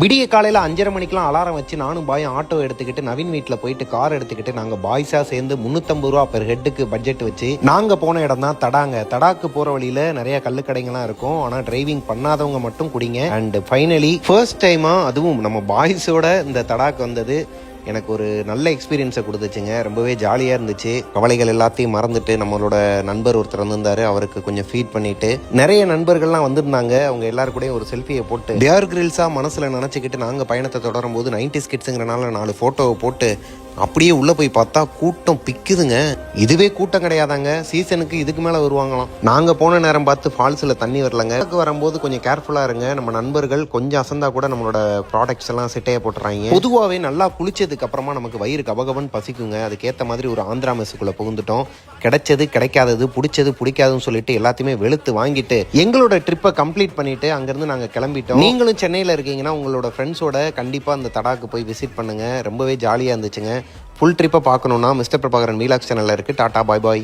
விடிய காலையில் 5:30 மணிக்கெலாம் அலாரம் வச்சு நானும் பாயும் ஆட்டோ எடுத்துக்கிட்டு நவீன் வீட்டில் போயிட்டு கார் எடுத்துக்கிட்டு நாங்கள் பாய்ஸாக சேர்ந்து 350 ரூபா பெர் ஹெட்டுக்கு பட்ஜெட் வச்சு நாங்கள் போன இடம் தான் தடாங்க. தடாக்கு போகிற வழியில் நிறைய கல்லுக்கடைங்கள்லாம் இருக்கும். ஆனால் டிரைவிங் பண்ணாதவங்க மட்டும் குடிங்க. அண்ட் ஃபைனலி ஃபர்ஸ்ட் டைமாக அதுவும் நம்ம பாய்ஸோட இந்த தடாக்கு வந்தது எனக்கு ஒரு நல்ல எக்ஸ்பீரியன்ஸை கொடுத்துச்சுங்க. ரொம்பவே ஜாலியாக இருந்துச்சு. கவலைகள் எல்லாத்தையும் மறந்துட்டு நம்மளோட நண்பர் ஒருத்தர் வந்திருந்தாரு, அவருக்கு கொஞ்சம் ஃபீட் பண்ணிட்டு நிறைய நண்பர்கள்லாம் வந்திருந்தாங்க. அவங்க எல்லாரும் கூட ஒரு செல்ஃபியை போட்டு பியர் கிரில்ஸாக மனசில் நினச்சிக்கிட்டு நாங்கள் பயணத்தை தொடரும் போது 90s கிட்ஸுங்கிறனால 4 ஃபோட்டோவை போட்டு அப்படியே உள்ளே போய் பார்த்தா கூட்டம் பிக்குதுங்க. இதுவே கூட்டம் கிடையாதாங்க, சீசனுக்கு இதுக்கு மேலே வருவாங்களாம். நாங்கள் போன நேரம் பார்த்து ஃபால்ஸில் தண்ணி வரலங்க. வரும்போது கொஞ்சம் கேர்ஃபுல்லாக இருங்க. நம்ம நண்பர்கள் கொஞ்சம் அசந்தா கூட நம்மளோட ப்ராடக்ட்ஸ் எல்லாம் சிட்டையை போட்டுறாங்க. பொதுவாகவே நல்லா குளிச்சதுக்கு அப்புறமா நமக்கு வயிறு கபகபன்னு பசிக்குங்க. அதுக்கேற்ற மாதிரி ஒரு ஆந்திரா மெஸ்ஸுக்குள்ளே புகுந்துட்டோம். கிடைச்சது கிடைக்காதது பிடிச்சது பிடிக்காதுன்னு சொல்லிட்டு எல்லாத்தையுமே வெளுத்து வாங்கிட்டு எங்களோட ட்ரிப்பை கம்ப்ளீட் பண்ணிட்டு அங்கேருந்து நாங்கள் கிளம்பிட்டோம். நீங்களும் சென்னையில் இருக்கீங்கன்னா உங்களோட ஃப்ரெண்ட்ஸோட கண்டிப்பாக அந்த தடாக்கு போய் விசிட் பண்ணுங்கள். ரொம்பவே ஜாலியாக இருந்துச்சுங்க. ஃபுல் ட்ரிப்பை பார்க்கணுன்னா மிஸ்டர் பிரபாகரன் வீலாக்ஸ் சேனலில் இருக்குது. டாடா பாய் பாய்.